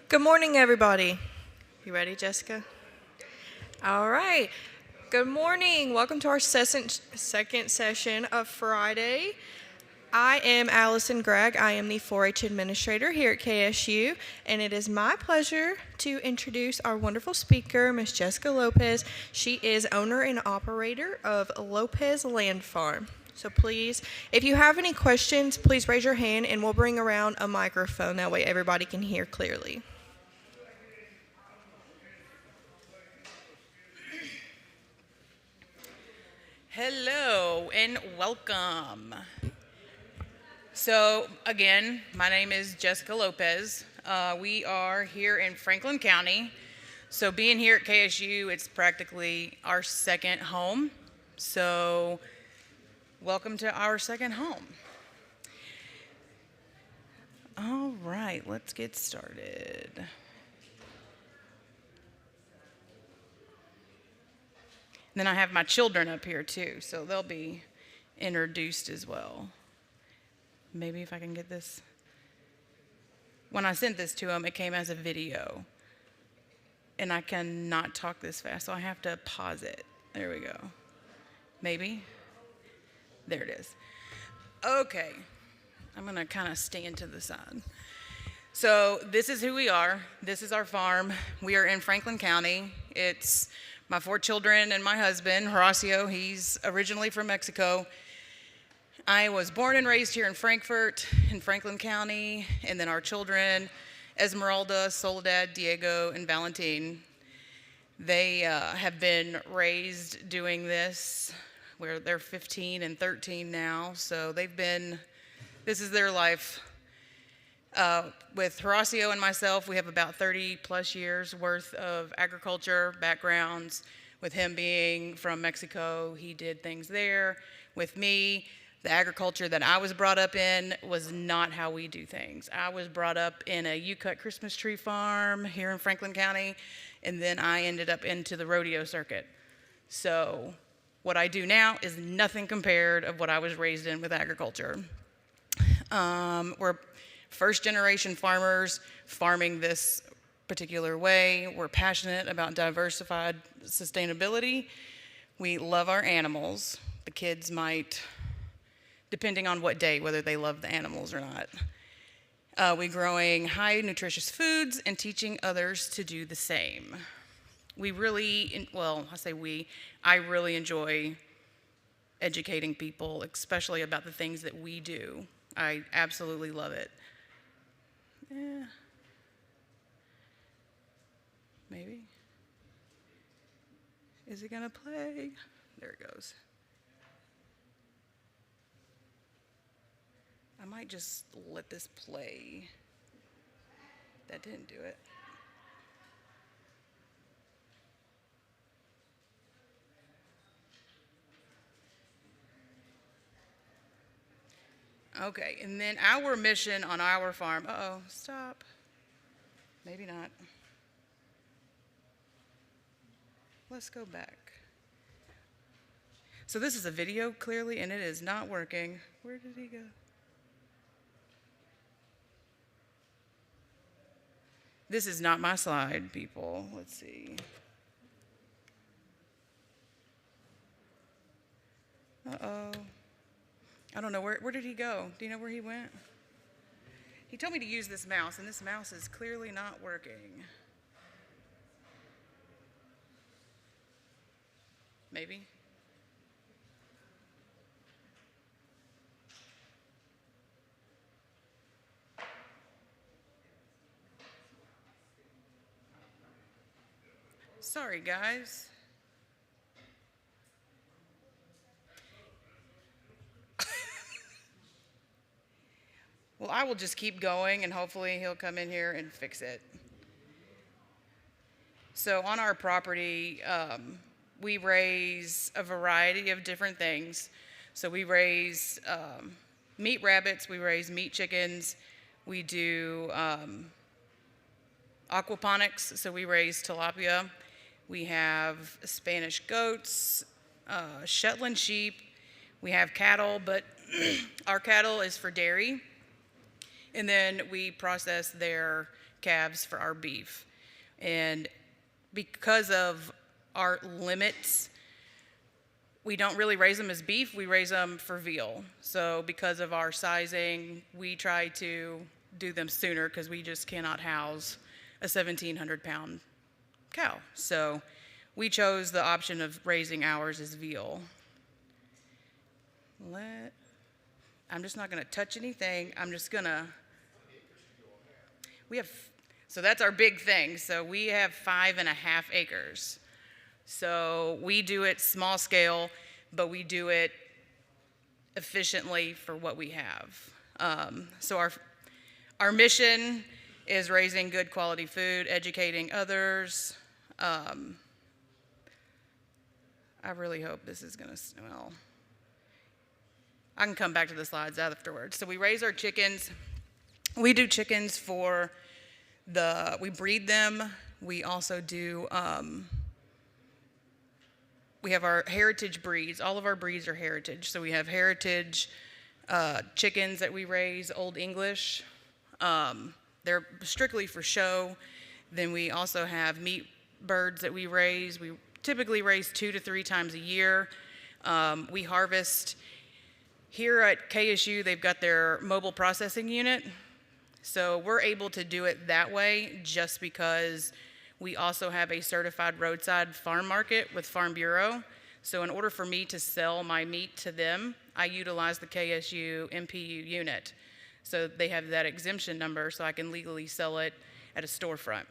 Good morning, everybody. You ready, Jessica? All right. Good morning. Welcome to our second session of Friday. I am Allison Gregg. I am the 4-H administrator here at KSU, and it is my pleasure to introduce our wonderful speaker, Miss Jessica Lopez. She is owner and operator of Lopez Land Farm. So please, if you have any questions, please raise your hand and we'll bring around a microphone. That way everybody can hear clearly. Hello and welcome. So again, my name is Jessica Lopez. We are here in Franklin County. So being here at KSU, it's practically our second home. So welcome to our second home. All right, let's get started. Then I have my children up here too, so they'll be introduced as well. Maybe if I can get this. When I sent this to them, it came as a video. And I cannot talk this fast, so I have to pause it. There we go. Maybe. There it is. Okay. I'm going to kind of stand to the side. So this is who we are. This is our farm. We are in Franklin County. It's my 4 children and my husband, Horacio. He's originally from Mexico. I was born and raised here in Frankfort, in Franklin County, and then our children, Esmeralda, Soledad, Diego, and Valentin. They have been raised doing this, where they're 15 and 13 now, so this is their life. With Horacio and myself, we have about 30 plus years worth of agriculture backgrounds. With him being from Mexico, he did things there. With me, the agriculture that I was brought up in was not how we do things. I was brought up in a U-cut Christmas tree farm here in Franklin County, and then I ended up into the rodeo circuit. So what I do now is nothing compared of what I was raised in with agriculture. We're first generation farmers farming this particular way. We're passionate about diversified sustainability. We love our animals. The kids might, depending on what day, whether they love the animals or not. We're growing high nutritious foods and teaching others to do the same. I really enjoy educating people, especially about the things that we do. I absolutely love it. Yeah. Maybe. Is it gonna play? There it goes. I might just let this play. That didn't do it. Okay, and then our mission on our farm, stop. Maybe not. Let's go back. So this is a video clearly, and it is not working. Where did he go? This is not my slide, people. Let's see. Uh-oh. I don't know, where did he go? Do you know where he went? He told me to use this mouse, and this mouse is clearly not working. Maybe? Sorry, guys. Well, I will just keep going, and hopefully he'll come in here and fix it. So on our property, we raise a variety of different things. So we raise meat rabbits, we raise meat chickens, we do aquaponics, so we raise tilapia. We have Spanish goats, Shetland sheep, we have cattle, but our cattle is for dairy. And then we process their calves for our beef. And because of our limits, we don't really raise them as beef, we raise them for veal. So because of our sizing, we try to do them sooner because we just cannot house a 1,700 pound cow. So we chose the option of raising ours as veal. I'm just not gonna touch anything. So that's our big thing. So we have 5.5 acres. So we do it small scale, but we do it efficiently for what we have. So our mission is raising good quality food, educating others. I really hope this is gonna smell. I can come back to the slides afterwards. So we raise our chickens. We do chickens we breed them. We also do, we have our heritage breeds. All of our breeds are heritage. So we have heritage chickens that we raise, Old English. They're strictly for show. Then we also have meat birds that we raise. We typically raise 2 to 3 times a year. We harvest. Here at KSU, they've got their mobile processing unit. So we're able to do it that way just because we also have a certified roadside farm market with Farm Bureau. So in order for me to sell my meat to them, I utilize the KSU MPU unit. So they have that exemption number so I can legally sell it at a storefront.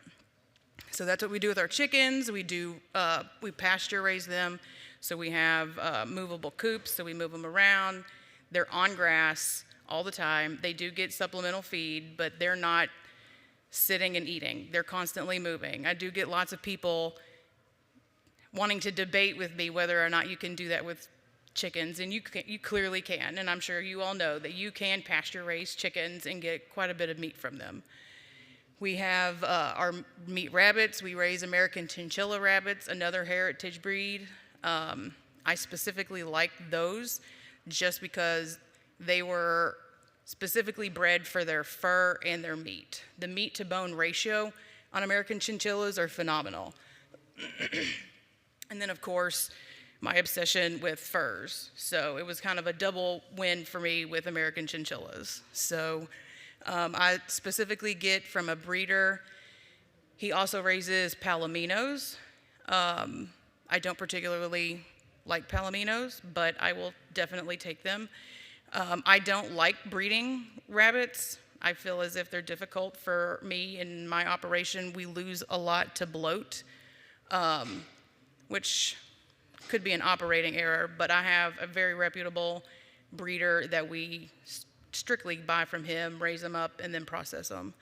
So that's what we do with our chickens. We pasture raise them. So we have movable coops, so we move them around. They're on grass all the time. They do get supplemental feed, but they're not sitting and eating. They're constantly moving. I do get lots of people wanting to debate with me whether or not you can do that with chickens, and you clearly can, and I'm sure you all know that you can pasture raise chickens and get quite a bit of meat from them. We have our meat rabbits. We raise American chinchilla rabbits, another heritage breed. I specifically like those just because they were specifically bred for their fur and their meat. The meat to bone ratio on American chinchillas are phenomenal. And then of course, my obsession with furs. So it was kind of a double win for me with American chinchillas. So I specifically get from a breeder. He also raises palominos. I don't particularly like palominos, but I will definitely take them. I don't like breeding rabbits. I feel as if they're difficult for me in my operation. We lose a lot to bloat, which could be an operating error, but I have a very reputable breeder that we strictly buy from him, raise them up, and then process them.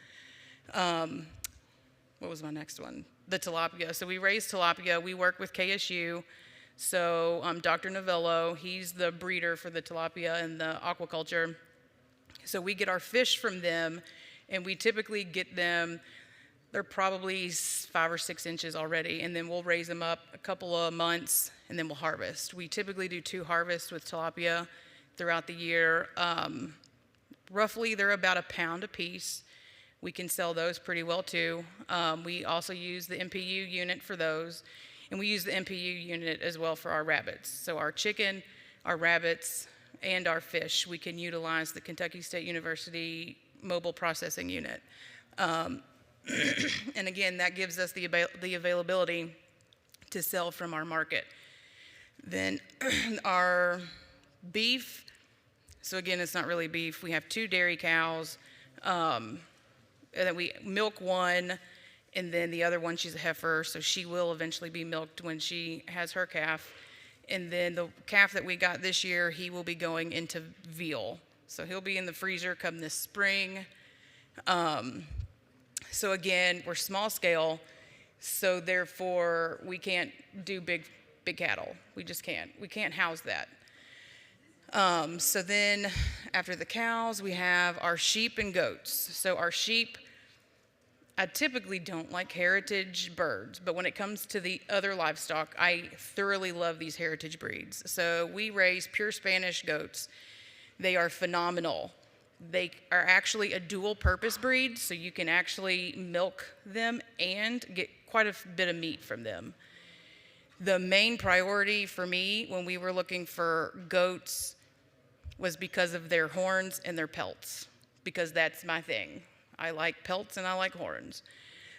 What was my next one? The tilapia. So we raise tilapia. We work with KSU. So Dr. Novello, he's the breeder for the tilapia and the aquaculture. So we get our fish from them, and we typically get them, they're probably 5 or 6 inches already, and then we'll raise them up a couple of months, and then we'll harvest. We typically do 2 harvests with tilapia throughout the year. Roughly, they're about £1 a piece. We can sell those pretty well too. We also use the MPU unit for those. And we use the MPU unit as well for our rabbits. So our chicken, our rabbits, and our fish, we can utilize the Kentucky State University mobile processing unit. And again, that gives us the availability to sell from our market. Then our beef, so again, it's not really beef. We have 2 dairy cows, and then we milk one, and then the other one, she's a heifer, so she will eventually be milked when she has her calf. And then the calf that we got this year, he will be going into veal. So he'll be in the freezer come this spring. So again, we're small scale, so therefore we can't do big cattle. We just can't. We can't house that. So then after the cows, we have our sheep and goats. So our sheep, I typically don't like heritage birds, but when it comes to the other livestock, I thoroughly love these heritage breeds. So we raise pure Spanish goats. They are phenomenal. They are actually a dual purpose breed, so you can actually milk them and get quite a bit of meat from them. The main priority for me when we were looking for goats was because of their horns and their pelts, because that's my thing. I like pelts and I like horns.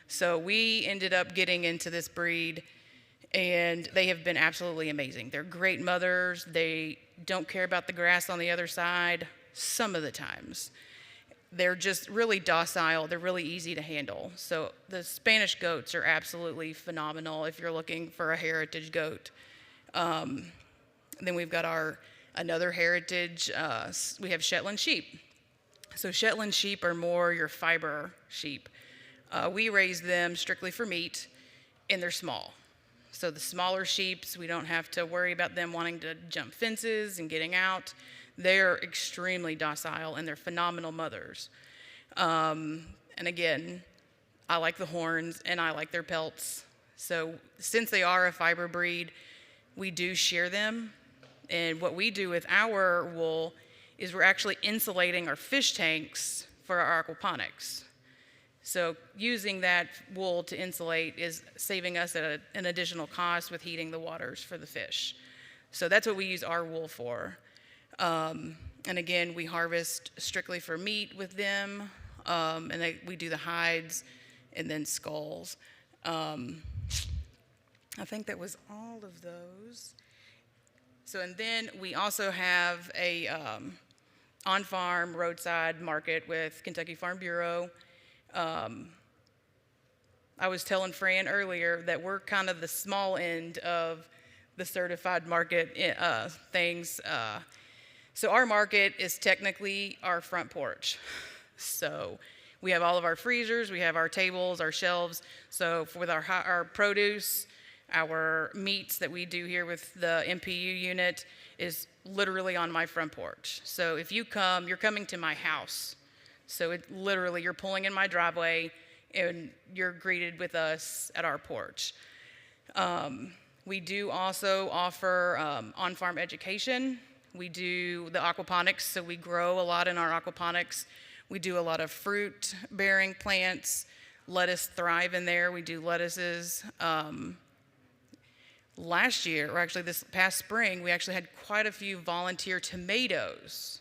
So we ended up getting into this breed, and they have been absolutely amazing. They're great mothers. They don't care about the grass on the other side some of the times. They're just really docile. They're really easy to handle. So the Spanish goats are absolutely phenomenal if you're looking for a heritage goat. Then we've got another heritage. We have Shetland sheep. So Shetland sheep are more your fiber sheep. We raise them strictly for meat, and they're small. So the smaller sheeps, we don't have to worry about them wanting to jump fences and getting out. They're extremely docile, and they're phenomenal mothers. And again, I like the horns, and I like their pelts. So since they are a fiber breed, we do shear them. And what we do with our wool is we're actually insulating our fish tanks for our aquaponics. So using that wool to insulate is saving us an additional cost with heating the waters for the fish. So that's what we use our wool for. And again, we harvest strictly for meat with them, and we do the hides and then skulls. I think that was all of those. So, and then we also have a on-farm roadside market with Kentucky Farm Bureau. I was telling Fran earlier that we're kind of the small end of the certified market things. So our market is technically our front porch. So we have all of our freezers, we have our tables, our shelves. So with our produce, our meats that we do here with the MPU unit is literally on my front porch. So if you come, you're coming to my house. So it literally, you're pulling in my driveway and you're greeted with us at our porch. We do also offer on-farm education. We do the aquaponics, so we grow a lot in our aquaponics. We do a lot of fruit-bearing plants. Lettuce thrive in there. We do lettuces. Last year, or actually this past spring, we actually had quite a few volunteer tomatoes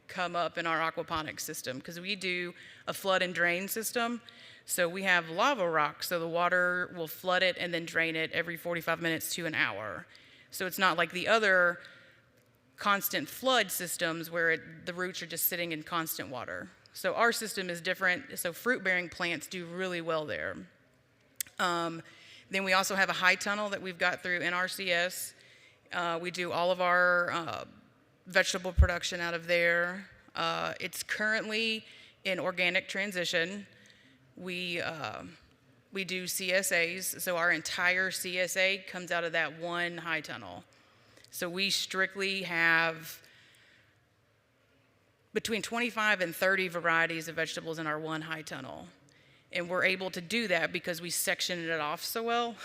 come up in our aquaponics system because we do a flood and drain system. So we have lava rock, so the water will flood it and then drain it every 45 minutes to an hour. So it's not like the other constant flood systems where the roots are just sitting in constant water. So our system is different. So fruit-bearing plants do really well there. Then we also have a high tunnel that we've got through NRCS. We do all of our vegetable production out of there. It's currently in organic transition. We do CSAs, so our entire CSA comes out of that one high tunnel. So we strictly have between 25 and 30 varieties of vegetables in our one high tunnel. And we're able to do that because we sectioned it off so well.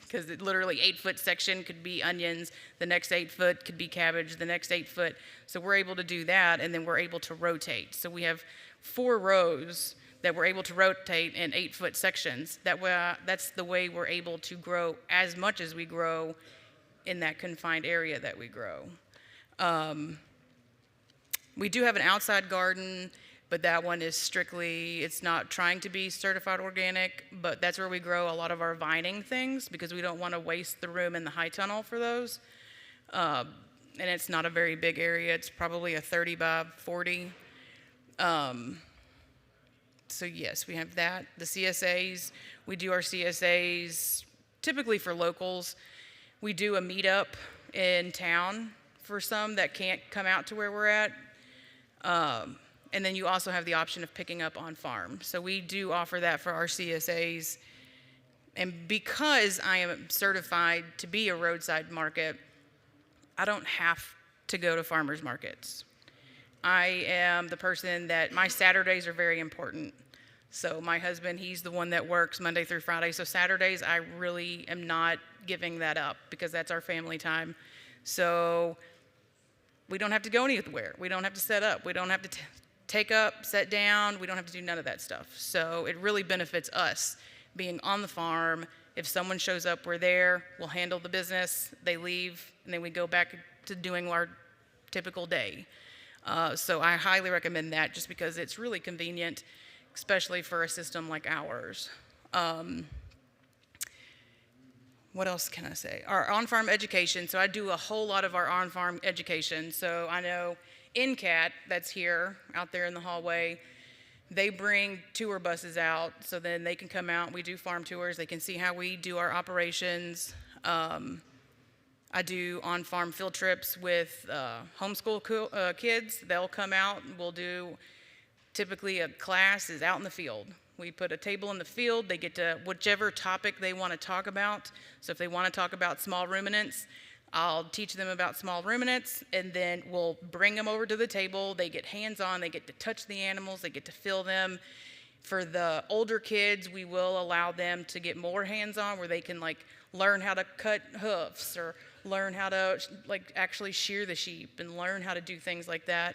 Because it literally 8-foot section could be onions, the next 8 foot could be cabbage, the next 8 foot. So we're able to do that, and then we're able to rotate. So we have 4 rows that we're able to rotate in 8-foot sections. That's the way we're able to grow as much as we grow in that confined area that we grow. We do have an outside garden, but that one is strictly, it's not trying to be certified organic, but that's where we grow a lot of our vining things because we don't want to waste the room in the high tunnel for those. And it's not a very big area. It's probably a 30 by 40. So yes, we have that. The CSAs, we do our CSAs typically for locals. We do a meetup in town for some that can't come out to where we're at. And then you also have the option of picking up on farm. So we do offer that for our CSAs. And because I am certified to be a roadside market, I don't have to go to farmers markets. I am the person that my Saturdays are very important. So my husband, he's the one that works Monday through Friday. So Saturdays, I really am not giving that up because that's our family time. So we don't have to go anywhere. We don't have to set up. We don't have to take up, set down. We don't have to do none of that stuff. So it really benefits us being on the farm. If someone shows up, we're there. We'll handle the business. They leave, and then we go back to doing our typical day. So I highly recommend that just because it's really convenient, especially for a system like ours. What else can I say? Our on-farm education. So I do a whole lot of our on-farm education. So I know NCAT, that's here, out there in the hallway, they bring tour buses out, so then they can come out. We do farm tours. They can see how we do our operations. I do on-farm field trips with homeschool kids. They'll come out, and we'll do, typically a class is out in the field. We put a table in the field. They get to whichever topic they want to talk about. So if they want to talk about small ruminants, I'll teach them about small ruminants, and then we'll bring them over to the table. They get hands-on. They get to touch the animals. They get to feel them. For the older kids, we will allow them to get more hands-on where they can learn how to cut hoofs or learn how to actually shear the sheep and learn how to do things like that.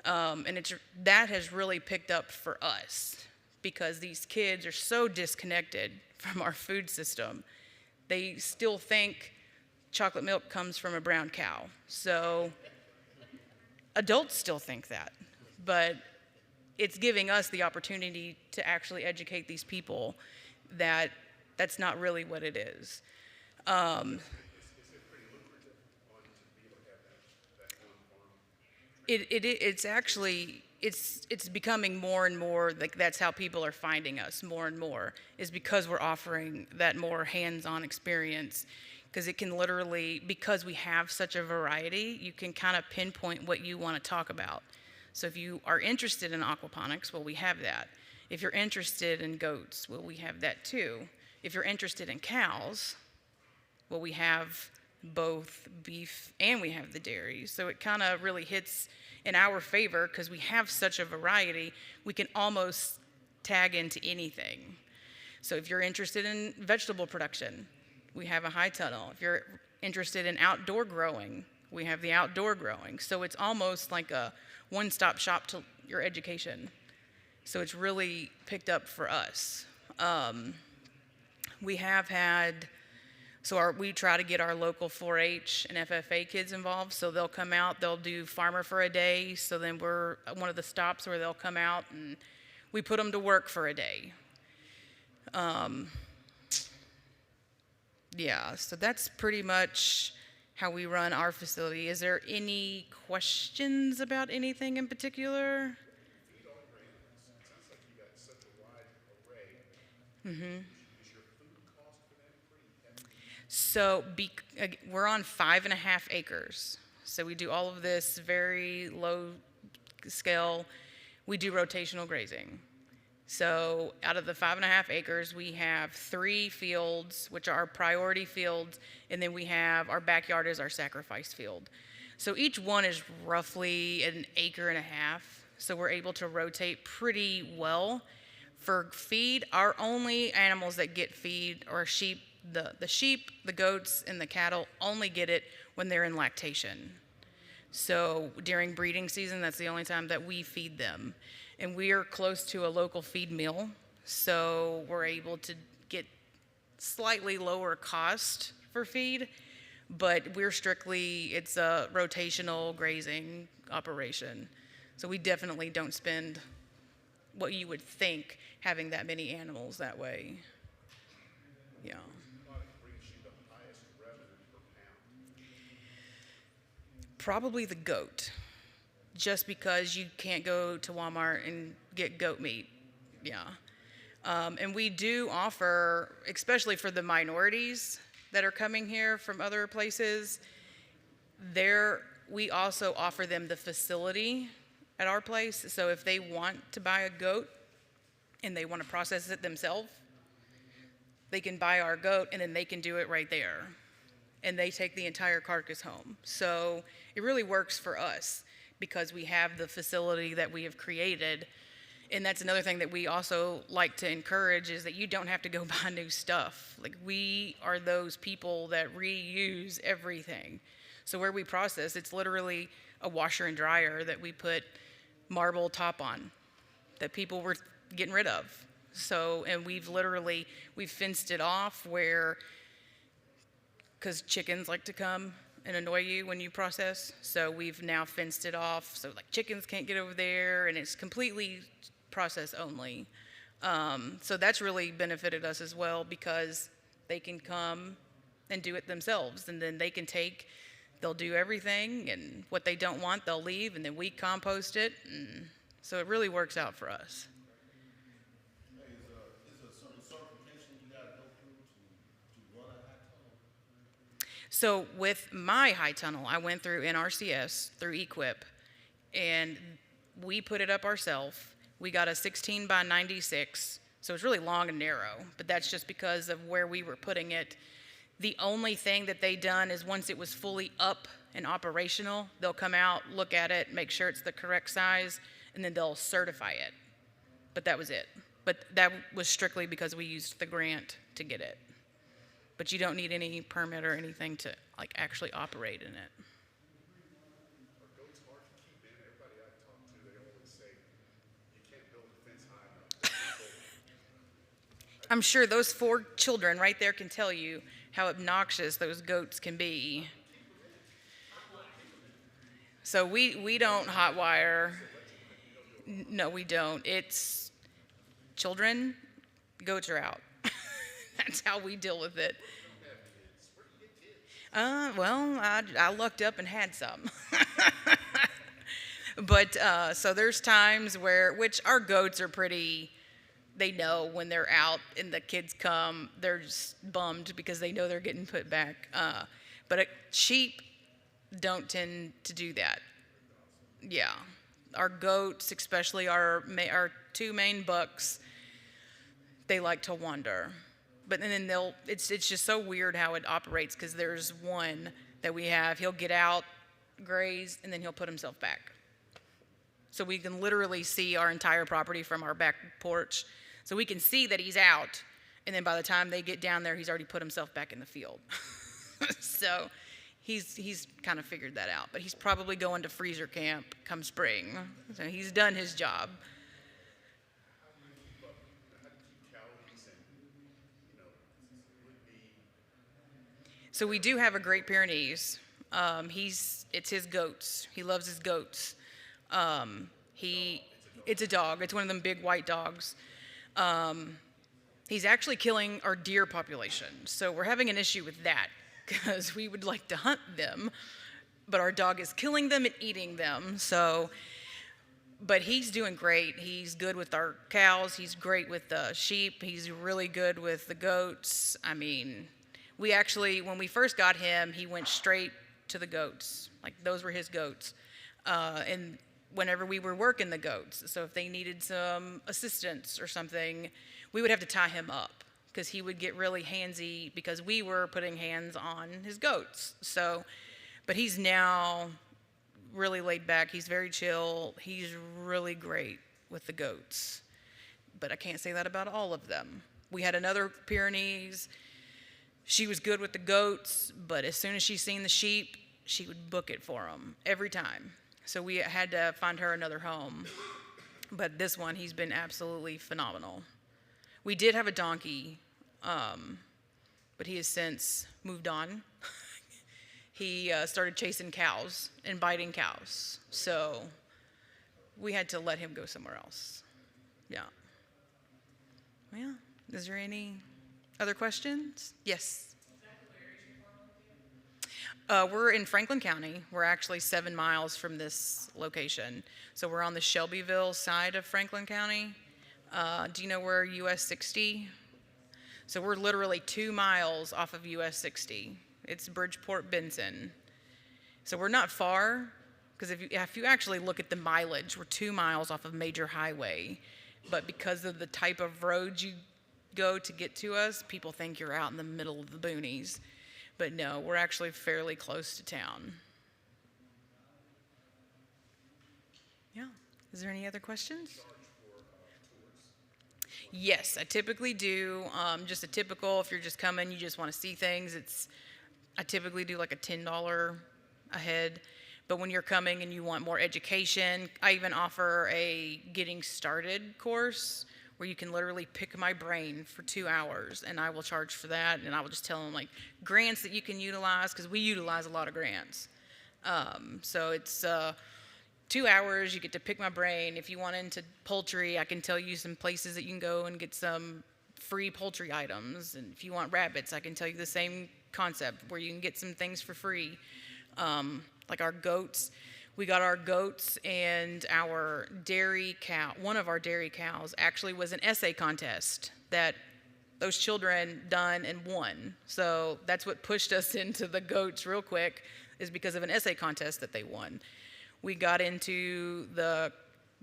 And that has really picked up for us because these kids are so disconnected from our food system. They still think chocolate milk comes from a brown cow. So adults still think that, but it's giving us the opportunity to actually educate these people that that's not really what it is. It's actually, it's becoming more and more, that's how people are finding us more and more, is because we're offering that more hands-on experience. Because it can literally, because we have such a variety, you can kind of pinpoint what you want to talk about. So if you are interested in aquaponics, well, we have that. If you're interested in goats, well, we have that too. If you're interested in cows, well, we have both beef and we have the dairy. So it kind of really hits in our favor because we have such a variety, we can almost tag into anything. So if you're interested in vegetable production, we have a high tunnel. If you're interested in outdoor growing, we have the outdoor growing. So it's almost like a one-stop shop to your education. So it's really picked up for us. We have had, we try to get our local 4-H and FFA kids involved. So they'll come out, they'll do farmer for a day. So then we're one of the stops where they'll come out and we put them to work for a day. Yeah, so that's pretty much how we run our facility. Is there any questions about anything in particular? Feed all grains. It sounds like you got such a wide array. Is your food cost for them pretty heavy? So we're on 5.5 acres. So we do all of this very low scale. We do rotational grazing. So out of the 5.5 acres, we have 3 fields, which are our priority fields, and then we have our backyard is our sacrifice field. So each one is roughly 1.5 acres. So we're able to rotate pretty well. For feed, our only animals that get feed are sheep. The sheep, the goats, and the cattle only get it when they're in lactation. So during breeding season, that's the only time that we feed them. And we are close to a local feed mill, so we're able to get slightly lower cost for feed, but it's a rotational grazing operation. So we definitely don't spend what you would think having that many animals that way. Yeah. What brings you the highest revenue per pound? Probably the goat. Just because you can't go to Walmart and get goat meat. Yeah. And we do offer, especially for the minorities that are coming here from other places, we also offer them the facility at our place. So if they want to buy a goat and they want to process it themselves, they can buy our goat and then they can do it right there. And they take the entire carcass home. So it really works for us, because we have the facility that we have created. And that's another thing that we also like to encourage, is that you don't have to go buy new stuff. We are those people that reuse everything. So where we process, it's literally a washer and dryer that we put marble top on that people were getting rid of. So, and we've fenced it off where, because chickens like to come and annoy you when you process. So we've now fenced it off so like chickens can't get over there, and it's completely process only. So that's really benefited us as well, because they can come and do it themselves, and then they'll do everything, and what they don't want they'll leave, and then we compost it, and so it really works out for us. Hey, is there a certain certification you gotta go through to run a high tunnel? So with my high tunnel, I went through NRCS through Equip, and we put it up ourselves. We got a 16 by 96, so it's really long and narrow, but that's just because of where we were putting it. The only thing that they done is once it was fully up and operational, they'll come out, look at it, make sure it's the correct size, and then they'll certify it. But that was it. But that was strictly because we used the grant to get it. But you don't need any permit or anything to like actually operate in it. Are goats hard to keep in? Everybody I talk to, they always say you can't build a fence high enough. I'm sure those 4 children right there can tell you how obnoxious those goats can be. So we don't hot wire. No, we don't. It's children, goats are out. That's how we deal with it. Well, I lucked up and had some. But so there's times which our goats are pretty, they know when they're out and the kids come, they're just bummed because they know they're getting put back. But sheep don't tend to do that. Yeah. Our goats, especially our 2 main bucks, they like to wander. But then it's just so weird how it operates, because there's one that we have, he'll get out, graze, and then he'll put himself back. So we can literally see our entire property from our back porch. So we can see that he's out, and then by the time they get down there, he's already put himself back in the field. So he's kind of figured that out, but he's probably going to freezer camp come spring. So he's done his job. How do you keep calories and, would be? So we do have a Great Pyrenees. It's his goats. He loves his goats. It's a dog. It's one of them big white dogs. He's actually killing our deer population. So we're having an issue with that, because we would like to hunt them, but our dog is killing them and eating them. So, but he's doing great. He's good with our cows. He's great with the sheep. He's really good with the goats. I mean, when we first got him, he went straight to the goats. Like, those were his goats. And whenever we were working the goats, so if they needed some assistance or something, we would have to tie him up, because he would get really handsy because we were putting hands on his goats. So, but he's now really laid back. He's very chill. He's really great with the goats. But I can't say that about all of them. We had another Pyrenees. She was good with the goats, but as soon as she seen the sheep, she would book it for them every time. So we had to find her another home. But this one, he's been absolutely phenomenal. We did have a donkey, but he has since moved on. He started chasing cows and biting cows. So we had to let him go somewhere else. Yeah. Yeah. Is there any other questions? Yes. We're in Franklin County. We're actually 7 miles from this location. So we're on the Shelbyville side of Franklin County. Do you know where US 60? So we're literally 2 miles off of US 60. It's Bridgeport, Benson. So we're not far, because if you actually look at the mileage, we're 2 miles off of major highway. But because of the type of roads you go to get to us, people think you're out in the middle of the boonies. But no, we're actually fairly close to town. Yeah. Is there any other questions? Yes, I typically do. Just a typical, if you're just coming, you just want to see things, I typically do like a $10 a head. But when you're coming and you want more education, I even offer a getting started course where you can literally pick my brain for 2 hours, and I will charge for that. And I will just tell them like grants that you can utilize, because we utilize a lot of grants. So it's 2 hours, you get to pick my brain. If you want into poultry, I can tell you some places that you can go and get some free poultry items. And if you want rabbits, I can tell you the same concept where you can get some things for free. Like our goats, we got our goats, and our dairy cow, one of our dairy cows actually was an essay contest that those children done and won. So that's what pushed us into the goats real quick, is because of an essay contest that they won. We got into the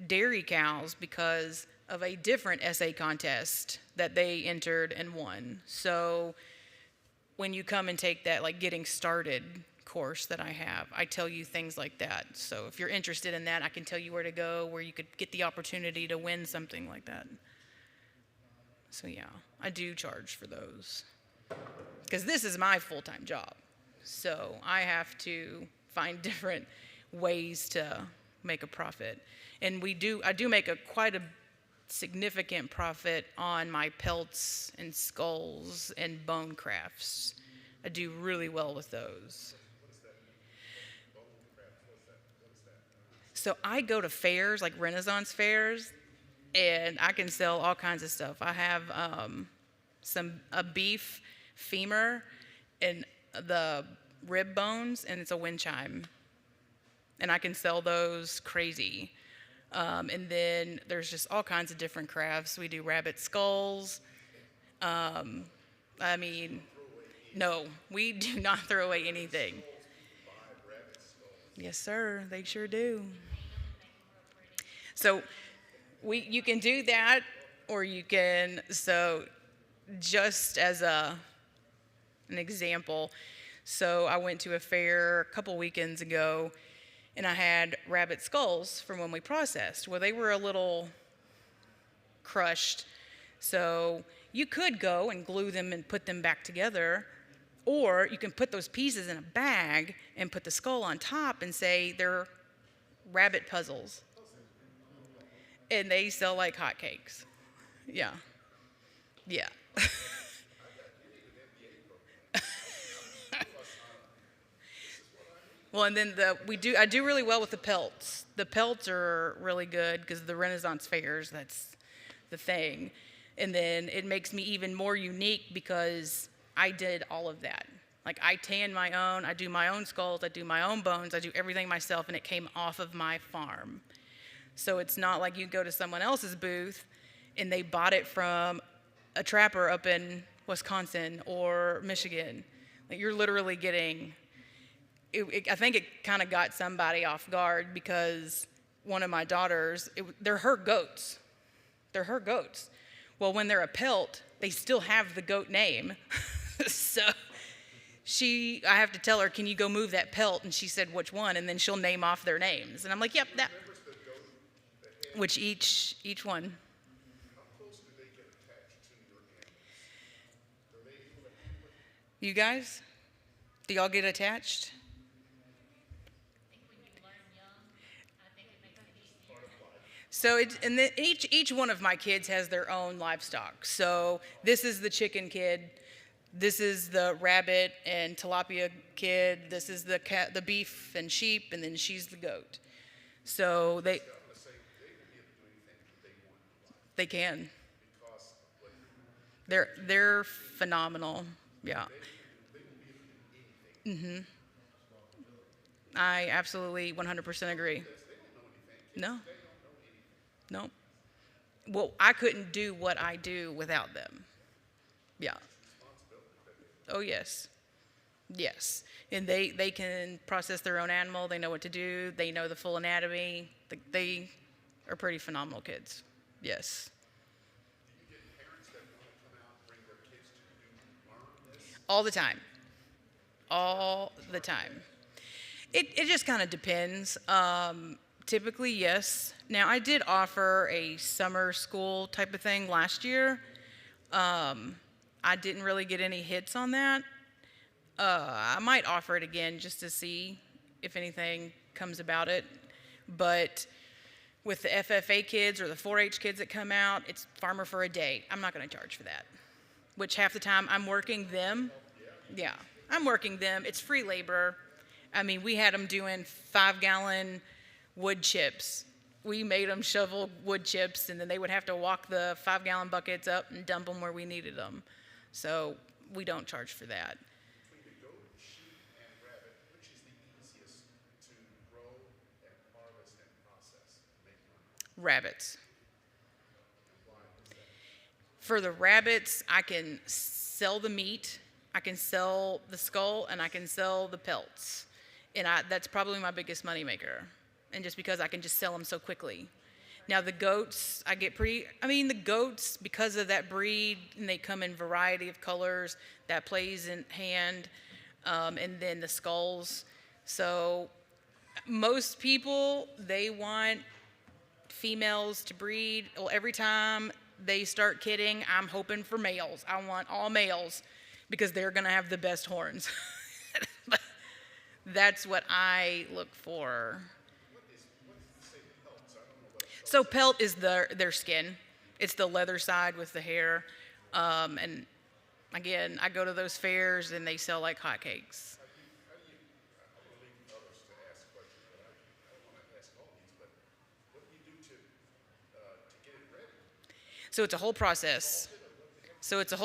dairy cows because of a different essay contest that they entered and won. So when you come and take that like getting started course that I have, I tell you things like that. So if you're interested in that, I can tell you where to go, where you could get the opportunity to win something like that. So yeah, I do charge for those, because this is my full-time job. So I have to find different ways to make a profit. And I do make quite a significant profit on my pelts and skulls and bone crafts. I do really well with those. So I go to fairs, like Renaissance fairs, and I can sell all kinds of stuff. I have a beef femur and the rib bones, and it's a wind chime. And I can sell those crazy. And then there's just all kinds of different crafts. We do rabbit skulls. No, we do not throw away anything. Yes, sir, they sure do. So you can do that, or you can, so just as an example, so I went to a fair a couple weekends ago, and I had rabbit skulls from when we processed. Well, they were a little crushed, so you could go and glue them and put them back together, or you can put those pieces in a bag and put the skull on top and say they're rabbit puzzles. And they sell like hotcakes. Yeah. Yeah. Well, and then I do really well with the pelts. The pelts are really good because the Renaissance fairs, that's the thing. And then it makes me even more unique because I did all of that. Like I tan my own, I do my own skulls, I do my own bones, I do everything myself, and it came off of my farm. So it's not like you go to someone else's booth and they bought it from a trapper up in Wisconsin or Michigan. Like you're literally getting, I think it kind of got somebody off guard because one of my daughters, they're her goats. They're her goats. Well, when they're a pelt, they still have the goat name. So I have to tell her, can you go move that pelt? And she said, which one? And then she'll name off their names. And I'm like, yep, that. Which each one. How close do they get attached to your animals? Are they able to handle it? You guys? Do y'all get attached? So each one of my kids has their own livestock. So this is the chicken kid, this is the rabbit and tilapia kid, this is the cat, the beef and sheep, and then she's the goat. So they can. They're phenomenal. Yeah. Mhm. I absolutely 100% agree. No. No. Well, I couldn't do what I do without them. Yeah. Oh, yes. Yes. And they can process their own animal. They know what to do. They know the full anatomy. They are pretty phenomenal kids. Yes. Do you get parents that want to come out and bring their kids to learn this? All the time. All the time. It just kind of depends. Typically, yes. Now, I did offer a summer school type of thing last year. I didn't really get any hits on that. I might offer it again just to see if anything comes about it. But with the FFA kids or the 4-H kids that come out, it's farmer for a day. I'm not going to charge for that, which half the time I'm working them. Yeah, I'm working them. It's free labor. I mean, we had them doing 5-gallon wood chips. We made them shovel wood chips, and then they would have to walk the 5-gallon buckets up and dump them where we needed them. So we don't charge for that. Between the goat, sheep, and rabbit, which is the easiest to grow and harvest and process, make money? Rabbits. Why is that? For the rabbits, I can sell the meat, I can sell the skull, and I can sell the pelts. And that's probably my biggest moneymaker. And just because I can just sell them so quickly. Now the goats, the goats, because of that breed, and they come in variety of colors, that plays in hand, and then the skulls. So most people, they want females to breed. Well, every time they start kidding, I'm hoping for males. I want all males because they're gonna have the best horns. That's what I look for. So pelt is their skin. It's the leather side with the hair. And again, I go to those fairs and they sell like hotcakes. I want to leave others to ask questions, but I don't want to ask all these, but what do you do to get it ready? So it's a whole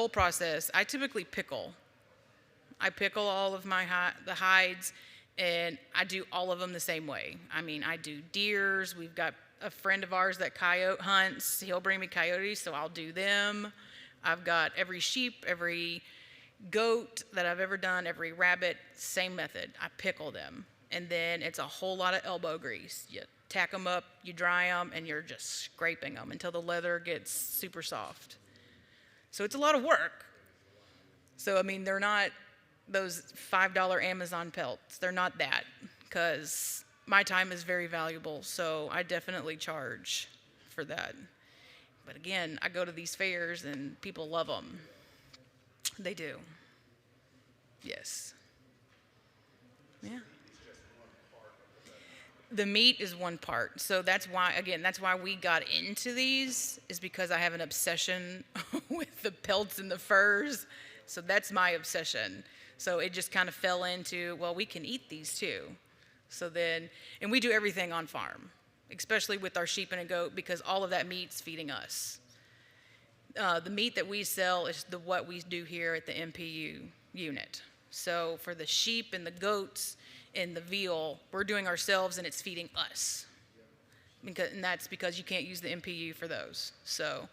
process. I typically pickle. I pickle all of the hides, and I do all of them the same way. I mean, I do deers. We've got a friend of ours that coyote hunts. He'll bring me coyotes, so I'll do them. I've got every sheep, every goat that I've ever done, every rabbit, same method. I pickle them, and then it's a whole lot of elbow grease. You tack them up, you dry them, and you're just scraping them until the leather gets super soft. So it's a lot of work. So, I mean, they're not those $5 Amazon pelts. They're not that, because my time is very valuable, so I definitely charge for that. But again, I go to these fairs and people love them. They do. Yes. Yeah. The meat is one part. So that's why we got into these, is because I have an obsession with the pelts and the furs. So that's my obsession. So it just kind of fell into, well, we can eat these too. So then, and we do everything on farm, especially with our sheep and a goat, because all of that meat's feeding us. The meat that we sell is what we do here at the MPU unit. So for the sheep and the goats and the veal, we're doing ourselves and it's feeding us. And that's because you can't use the MPU for those. So,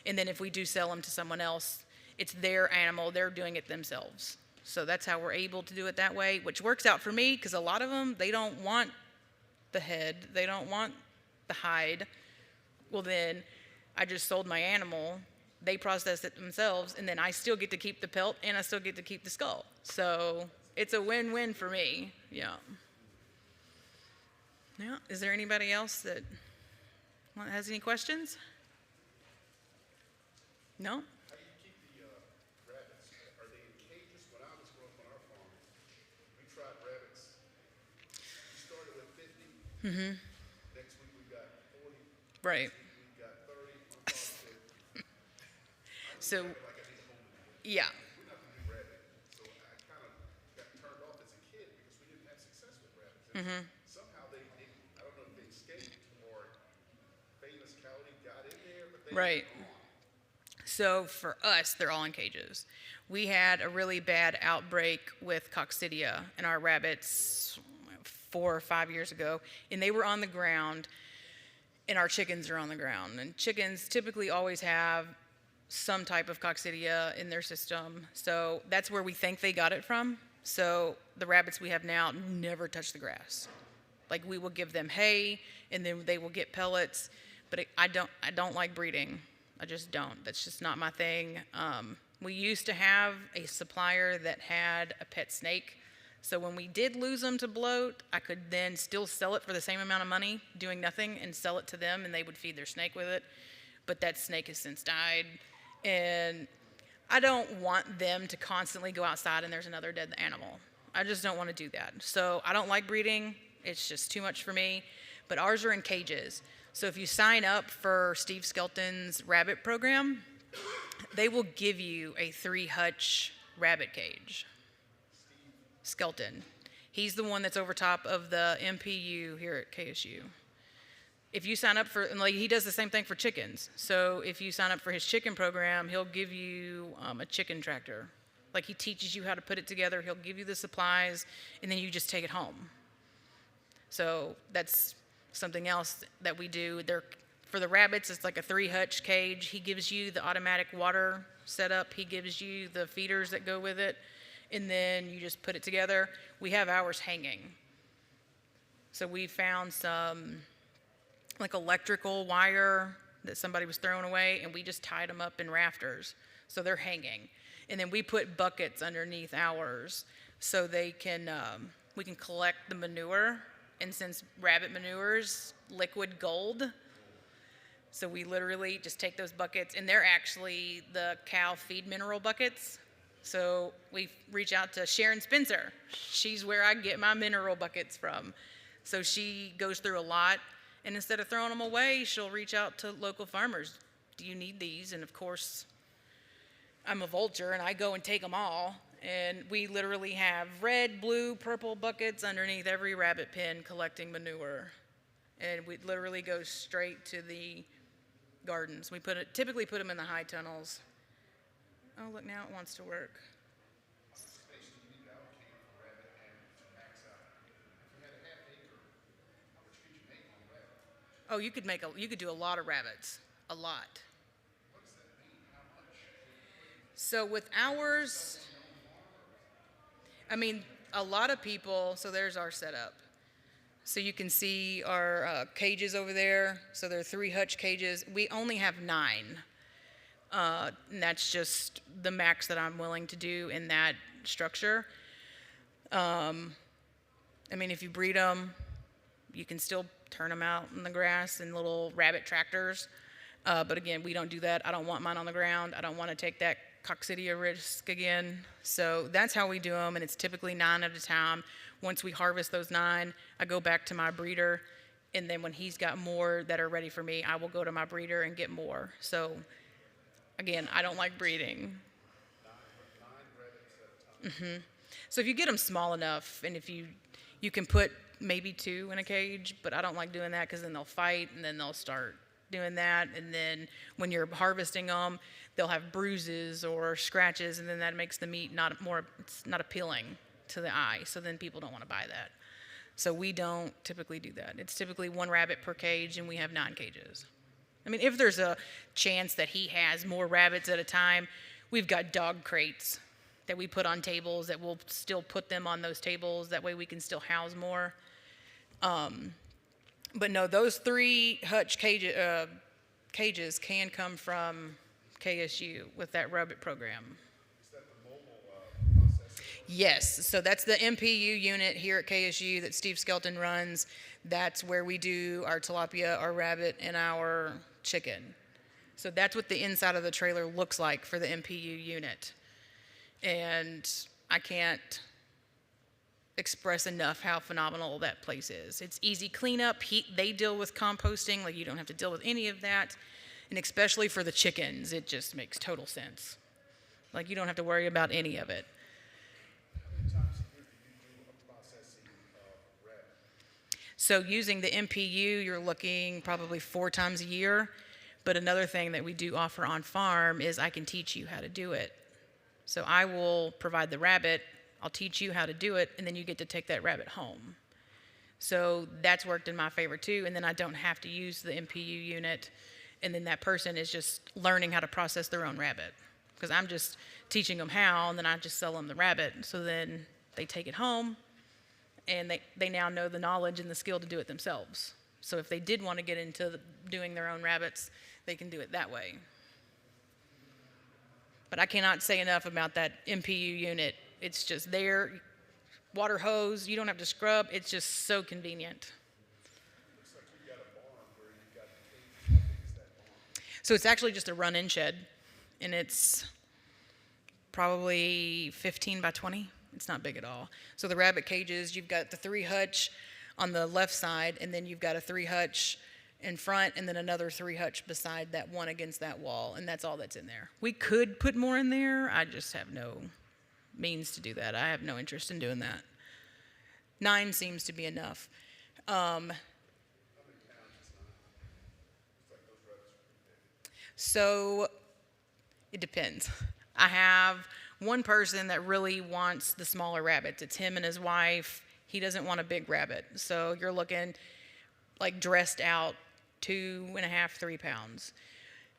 and then if we do sell them to someone else, it's their animal, they're doing it themselves. So that's how we're able to do it that way, which works out for me, because a lot of them, they don't want the head, they don't want the hide. Well, then I just sold my animal, they process it themselves, and then I still get to keep the pelt and I still get to keep the skull. So it's a win-win for me. Yeah. Is there anybody else that has any questions? No? Mm-hmm. Next week we got 40. Right. Next week we got 30. I'm talking So, like I need a home today. yeah. We're not going to do rabbit. So I kind of got turned off as a kid because we didn't have success with rabbits. Mm-hmm. Somehow I don't know if they escaped or famous coyote got in there, but they Right. So for us, they're all in cages. We had a really bad outbreak with coccidia in our rabbits 4 or 5 years ago, and they were on the ground, and our chickens are on the ground. And chickens typically always have some type of coccidia in their system, so that's where we think they got it from. So the rabbits we have now never touch the grass. Like, we will give them hay, and then they will get pellets, but I don't like breeding. I just don't. That's just not my thing. We used to have a supplier that had a pet snake. So when we did lose them to bloat, I could then still sell it for the same amount of money, doing nothing, and sell it to them, and they would feed their snake with it. But that snake has since died. And I don't want them to constantly go outside and there's another dead animal. I just don't want to do that. So I don't like breeding. It's just too much for me. But ours are in cages. So if you sign up for Steve Skelton's rabbit program, they will give you a 3-hutch rabbit cage. Skelton. He's the one that's over top of the MPU here at KSU. If you sign up for, and like he does the same thing for chickens. So if you sign up for his chicken program, he'll give you a chicken tractor. Like he teaches you how to put it together. He'll give you the supplies, and then you just take it home. So that's something else that we do. For the rabbits, it's like a 3-hutch cage. He gives you the automatic water setup. He gives you the feeders that go with it, and then you just put it together. We have ours hanging. So we found some like electrical wire that somebody was throwing away, and we just tied them up in rafters. So they're hanging. And then we put buckets underneath ours so they can, we can collect the manure. And since rabbit manure's liquid gold, so we literally just take those buckets, and they're actually the cow feed mineral buckets. So we reach out to Sharon Spencer. She's where I get my mineral buckets from. So she goes through a lot, and instead of throwing them away, she'll reach out to local farmers. Do you need these? And of course, I'm a vulture, and I go and take them all. And we literally have red, blue, purple buckets underneath every rabbit pen collecting manure. And we literally go straight to the gardens. We typically put them in the high tunnels. Oh, look, now it wants to work. Oh, you could do a lot of rabbits, a lot. So with ours, I mean, a lot of people, so there's our setup. So you can see our cages over there. So they're 3-hutch cages. We only have 9. And that's just the max that I'm willing to do in that structure. I mean, if you breed them, you can still turn them out in the grass in little rabbit tractors. But again, we don't do that. I don't want mine on the ground. I don't want to take that coccidia risk again. So that's how we do them, and it's typically 9 at a time. Once we harvest those 9, I go back to my breeder, and then when he's got more that are ready for me, I will go to my breeder and get more. So again, I don't like breeding. 9 rabbits at a time. So if you get them small enough, and if you can put maybe 2 in a cage, but I don't like doing that because then they'll fight, and then they'll start doing that, and then when you're harvesting them, they'll have bruises or scratches, and then that makes the meat it's not appealing to the eye, so then people don't want to buy that. So we don't typically do that. It's typically 1 rabbit per cage, and we have 9 cages. I mean, if there's a chance that he has more rabbits at a time, we've got dog crates that we put on tables that we'll still put them on those tables. That way we can still house more. But no, those 3-hutch cages can come from KSU with that rabbit program. Is that the mobile processing? Yes, so that's the MPU unit here at KSU that Steve Skelton runs. That's where we do our tilapia, our rabbit, and our chicken. So that's what the inside of the trailer looks like for the MPU unit. And I can't express enough how phenomenal that place is. It's easy cleanup. They deal with composting, like you don't have to deal with any of that. And especially for the chickens, it just makes total sense. Like you don't have to worry about any of it. How many times a year do you do a processing of rabbit? So using the MPU, you're looking probably 4 times a year. But another thing that we do offer on farm is I can teach you how to do it. So I will provide the rabbit, I'll teach you how to do it, and then you get to take that rabbit home. So that's worked in my favor too, and then I don't have to use the MPU unit, and then that person is just learning how to process their own rabbit. Because I'm just teaching them how, and then I just sell them the rabbit. So then they take it home, and they now know the knowledge and the skill to do it themselves. So if they did want to get into doing their own rabbits, they can do it that way. But I cannot say enough about that MPU unit. It's just there, water hose, you don't have to scrub. It's just so convenient. Looks like you got a barn where you got the cage. How big is that barn? So it's actually just a run-in shed, and it's probably 15 by 20. It's not big at all. So the rabbit cages, you've got the 3-hutch on the left side, and then you've got a 3-hutch in front, and then another 3-hutch beside that one against that wall, and that's all that's in there. We could put more in there. I just have no means to do that. I have no interest in doing that. 9 seems to be enough. So it depends. I have one person that really wants the smaller rabbits. It's him and his wife. He doesn't want a big rabbit. So you're looking like dressed out 2.5, 3 pounds.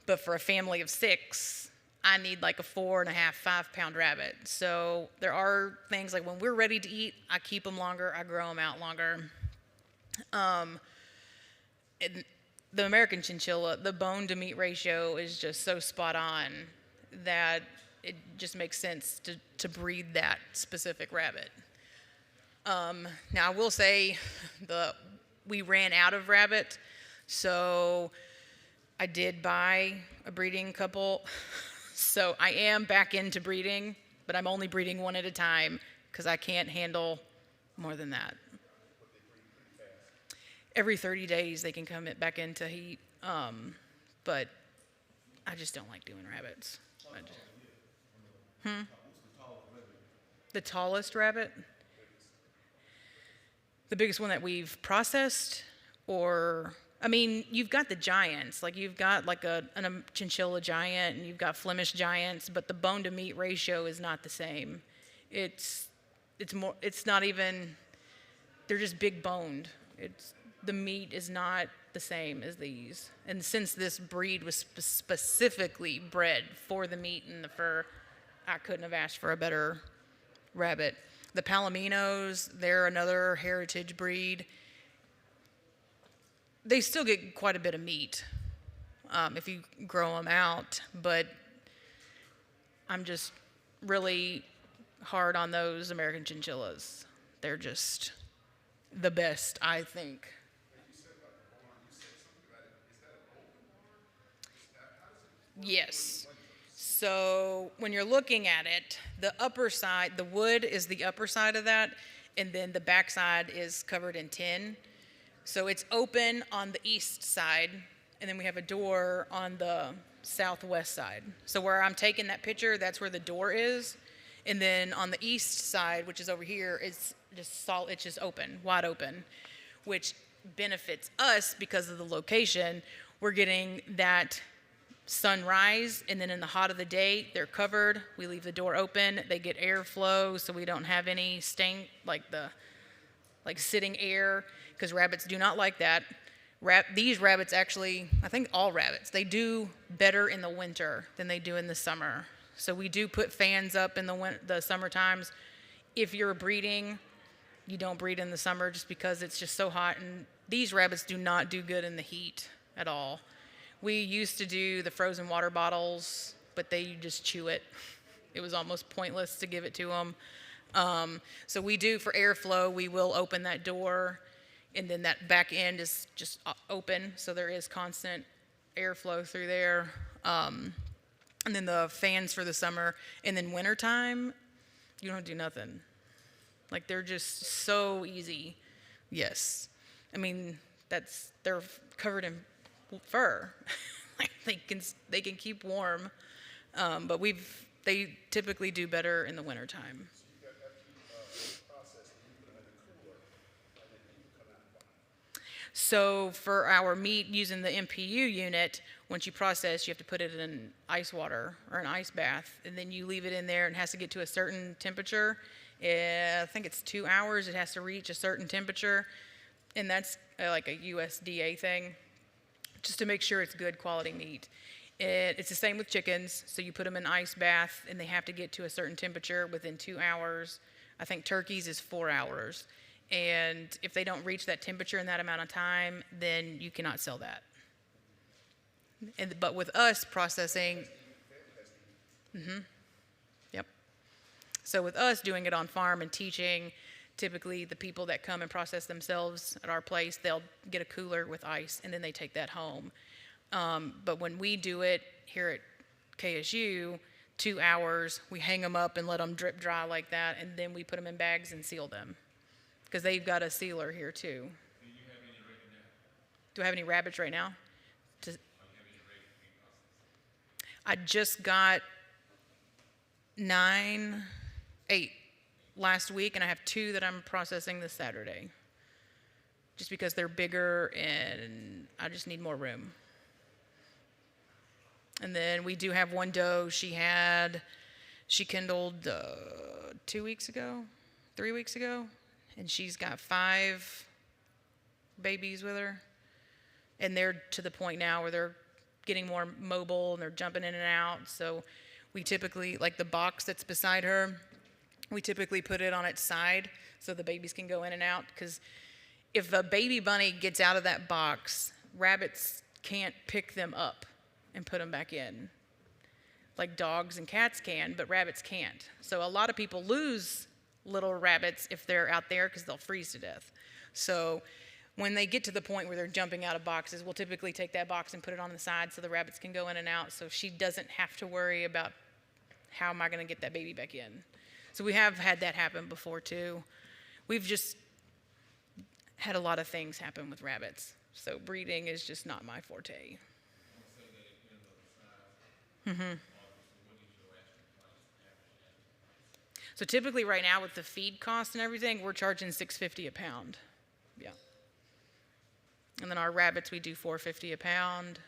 But for a family of 6, I need like a 4.5, 5-pound rabbit. So there are things like when we're ready to eat, I keep them longer, I grow them out longer. The American chinchilla, the bone to meat ratio is just so spot on that it just makes sense to breed that specific rabbit. Now I will say we ran out of rabbit, so I did buy a breeding couple. So I am back into breeding, but I'm only breeding one at a time because I can't handle more than that. Every 30 days they can come back into heat, but I just don't like doing rabbits. The tallest rabbit? The biggest one that we've processed, or I mean, you've got the giants, like you've got like a chinchilla giant, and you've got Flemish giants, but the bone to meat ratio is not the same. It's more. It's not even. They're just big boned. The meat is not the same as these. And since this breed was specifically bred for the meat and the fur, I couldn't have asked for a better rabbit. The Palominos, they're another heritage breed. They still get quite a bit of meat if you grow them out, but I'm just really hard on those American chinchillas. They're just the best, I think. Yes. So when you're looking at it, the upper side, the wood is the upper side of that, and then the back side is covered in tin. So it's open on the east side, and then we have a door on the southwest side. So where I'm taking that picture, that's where the door is. And then on the east side, which is over here, it's just open, wide open, which benefits us because of the location. We're getting that sunrise, and then in the hot of the day, they're covered. We leave the door open. They get airflow, so we don't have any stain, like sitting air, because rabbits do not like that. These rabbits actually, I think all rabbits, they do better in the winter than they do in the summer. So we do put fans up in the summer times. If you're breeding, you don't breed in the summer just because it's just so hot. And these rabbits do not do good in the heat at all. We used to do the frozen water bottles, but they just chew it. It was almost pointless to give it to them. So we do, for airflow, we will open that door, and then that back end is just open, so there is constant airflow through there. And then the fans for the summer, and then wintertime, you don't do nothing. Like, they're just so easy. Yes. I mean, they're covered in fur. Like, they can keep warm, but they typically do better in the wintertime. So for our meat using the MPU unit, once you process, you have to put it in ice water or an ice bath, and then you leave it in there, and it has to get to a certain temperature. I think it's 2 hours. It has to reach a certain temperature, and that's like a USDA thing, just to make sure it's good quality meat. It's the same with chickens. So you put them in ice bath, and they have to get to a certain temperature within 2 hours. I think turkeys is 4 hours. And if they don't reach that temperature in that amount of time, then you cannot sell that. But with us processing, yep. So with us doing it on farm and teaching, typically the people that come and process themselves at our place, they'll get a cooler with ice, and then they take that home. But when we do it here at KSU, 2 hours, we hang them up and let them drip dry like that, and then we put them in bags and seal them. because they've got a sealer here too. Do you have any ready now? Do I have any rabbits right now? To- Are you have any ready to be processed? I just got 8 last week, and I have 2 that I'm processing this Saturday. Just because they're bigger and I just need more room. And then we do have one doe. She kindled 2 weeks ago, 3 weeks ago, and she's got 5 babies with her. And they're to the point now where they're getting more mobile and they're jumping in and out. So we typically, like the box that's beside her, we typically put it on its side so the babies can go in and out. Because if a baby bunny gets out of that box, rabbits can't pick them up and put them back in. Like dogs and cats can, but rabbits can't. So a lot of people lose little rabbits if they're out there because they'll freeze to death. So when they get to the point where they're jumping out of boxes, we'll typically take that box and put it on the side so the rabbits can go in and out, so she doesn't have to worry about how am I going to get that baby back in. So we have had that happen before too. We've just had a lot of things happen with rabbits. So breeding is just not my forte. So typically right now with the feed cost and everything, we're charging $6.50 a pound. Yeah. And then our rabbits, we do $4.50 a pound.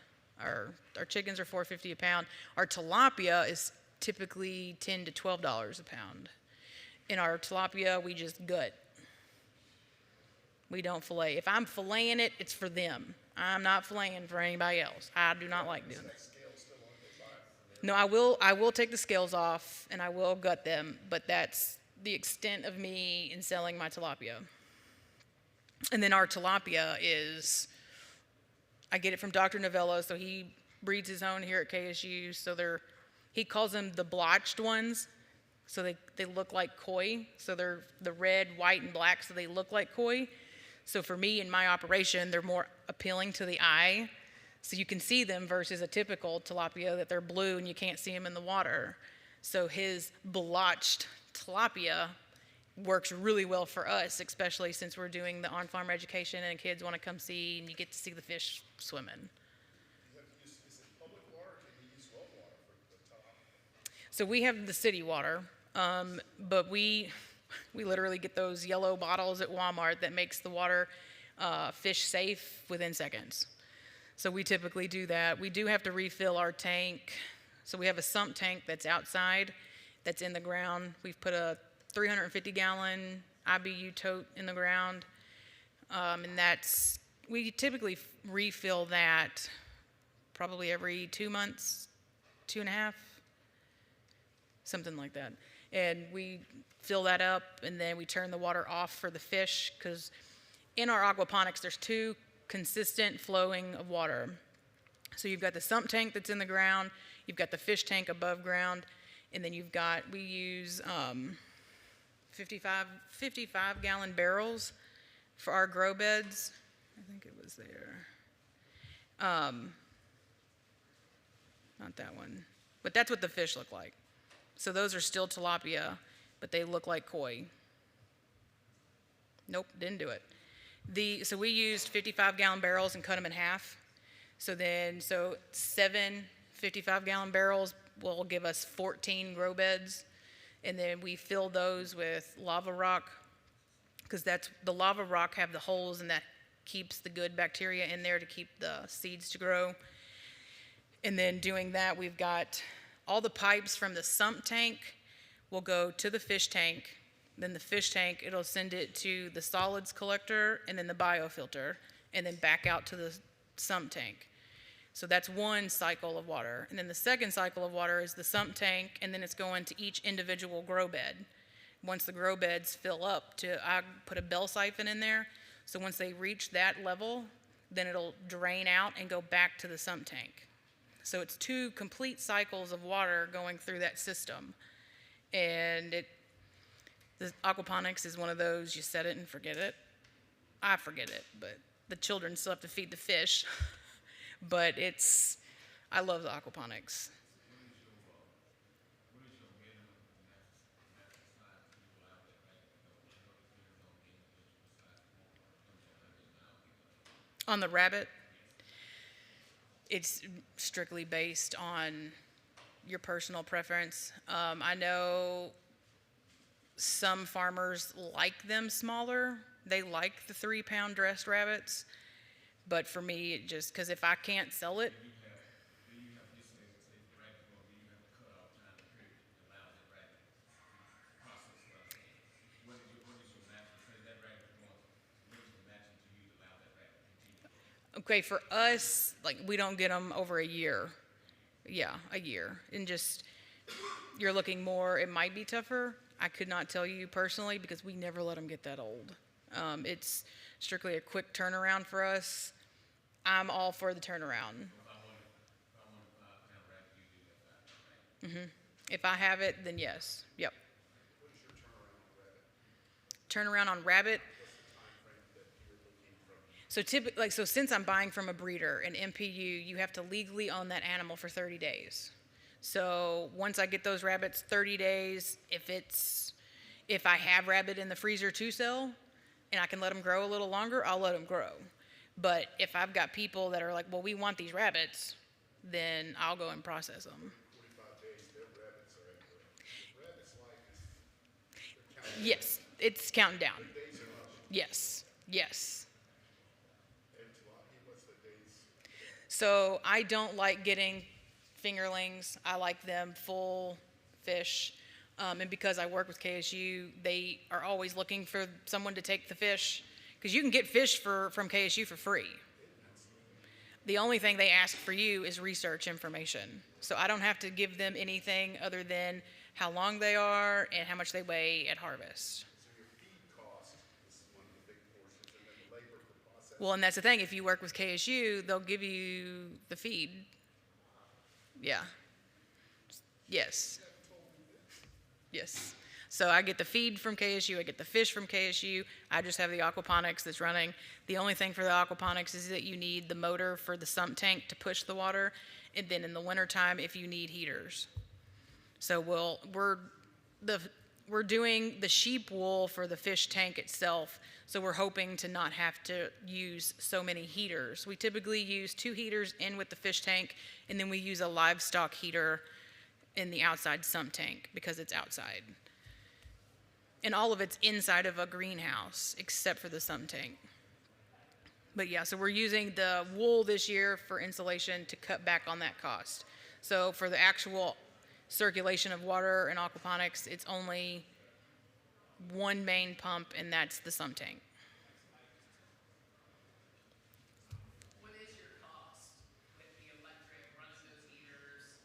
Our chickens are $4.50 a pound. Our tilapia is typically $10 to $12 a pound. In our tilapia, we just gut. We don't fillet. If I'm filleting it, it's for them. I'm not filleting for anybody else. I do not like doing that. No, I will take the scales off and I will gut them, but that's the extent of me in selling my tilapia. And then our tilapia is, I get it from Dr. Novello, so he breeds his own here at KSU. So he calls them the blotched ones. So they look like koi. So they're the red, white, and black, so they look like koi. So for me in my operation, they're more appealing to the eye. So you can see them versus a typical tilapia that they're blue and you can't see them in the water. So his blotched tilapia works really well for us, especially since we're doing the on-farm education and kids want to come see and you get to see the fish swimming. Is it public water or can you use well water for the tilapia? So we have the city water, but we literally get those yellow bottles at Walmart that makes the water fish safe within seconds. So we typically do that. We do have to refill our tank. So we have a sump tank that's outside, that's in the ground. We've put a 350-gallon IBU tote in the ground, and we typically refill that probably every 2 months, 2.5, something like that. And we fill that up, and then we turn the water off for the fish, because in our aquaponics, there's 2 consistent flowing of water. So you've got the sump tank that's in the ground, you've got the fish tank above ground, and then we use 55-gallon barrels for our grow beds. I think it was there. Not that one. But that's what the fish look like. So those are still tilapia, but they look like koi. Nope, didn't do it. So we used 55-gallon barrels and cut them in half. So 7 55-gallon barrels will give us 14 grow beds. And then we fill those with lava rock, because the lava rock have the holes and that keeps the good bacteria in there to keep the seeds to grow. And then doing that, we've got all the pipes from the sump tank will go to the fish tank. Then the fish tank, it'll send it to the solids collector and then the biofilter, and then back out to the sump tank. So that's one cycle of water. And then the second cycle of water is the sump tank, and then it's going to each individual grow bed. Once the grow beds fill up, I put a bell siphon in there. So once they reach that level, then it'll drain out and go back to the sump tank. So it's 2 complete cycles of water going through that system. And the aquaponics is one of those, you set it and forget it. I forget it, but the children still have to feed the fish. But I love the aquaponics. On the rabbit, it's strictly based on your personal preference. I know some farmers like them smaller. They like the 3-pound dressed rabbits. But for me, it just, because if I can't sell it, okay, for us, like we don't get them over a year. Yeah, a year. And just, you're looking more, it might be tougher. I could not tell you personally because we never let them get that old. It's strictly a quick turnaround for us. I'm all for the turnaround. If I have it, then yes. Yep. What is your turnaround on rabbit? Turnaround on rabbit. What's the time frame that you're looking from? So typically, like, so since I'm buying from a breeder, an MPU, you have to legally own that animal for 30 days. So once I get those rabbits, 30 days, if I have rabbit in the freezer to sell and I can let them grow a little longer, I'll let them grow. But if I've got people that are like, well, we want these rabbits, then I'll go and process them. 45 days, their rabbits are anywhere. Rabbits' life is, they're counting Yes, it's counting down. days are up. Yes, yes. And tilapia, what's the days? So I don't like getting fingerlings. I like them full fish. And because I work with KSU, they are always looking for someone to take the fish. Because you can get fish from KSU for free. The only thing they ask for you is research information. So I don't have to give them anything other than how long they are and how much they weigh at harvest. So your feed cost is one of the big portions, and then labor for processing. Well, and that's the thing. If you work with KSU, they'll give you the feed. Yeah. Yes. Yes. So I get the feed from KSU, I get the fish from KSU, I just have the aquaponics that's running. The only thing for the aquaponics is that you need the motor for the sump tank to push the water, and then in the wintertime if you need heaters. So we're doing the sheep wool for the fish tank itself, so we're hoping to not have to use so many heaters. We typically use 2 heaters in with the fish tank, and then we use a livestock heater in the outside sump tank because it's outside. And all of it's inside of a greenhouse except for the sump tank. But yeah, so we're using the wool this year for insulation to cut back on that cost. So for the actual circulation of water and aquaponics, it's only one main pump, and that's the sump tank. What is your cost with the electric, running those heaters,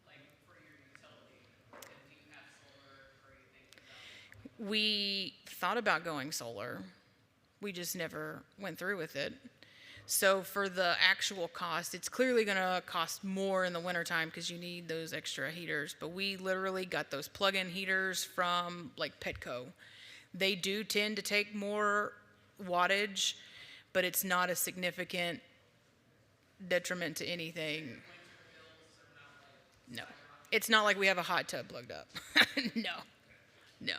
like for your utility? And do you have solar, or are you thinking about? We thought about going solar. We just never went through with it. So for the actual cost, it's clearly going to cost more in the wintertime because you need those extra heaters. But we literally got those plug-in heaters from like Petco. They do tend to take more wattage, but it's not a significant detriment to anything. No. It's not like we have a hot tub plugged up. No.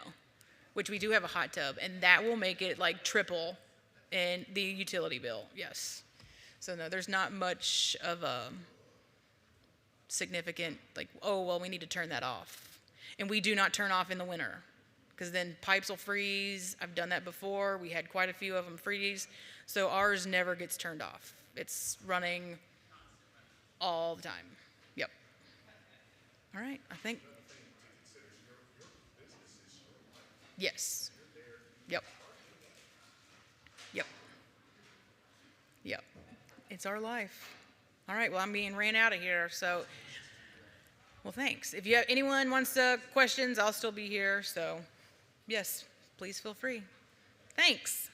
Which we do have a hot tub, and that will make it like triple in the utility bill, yes. So no, there's not much of a significant, like, oh, well, we need to turn that off. And we do not turn off in the winter, because then pipes will freeze. I've done that before. We had quite a few of them freeze. So ours never gets turned off. It's running all the time. Yep. All right, I think. Yes. Yep. Yep. Yep. It's our life. All right, well, I'm being ran out of here, so, well, thanks. If you have anyone wants questions, I'll still be here, so, yes, please feel free. Thanks.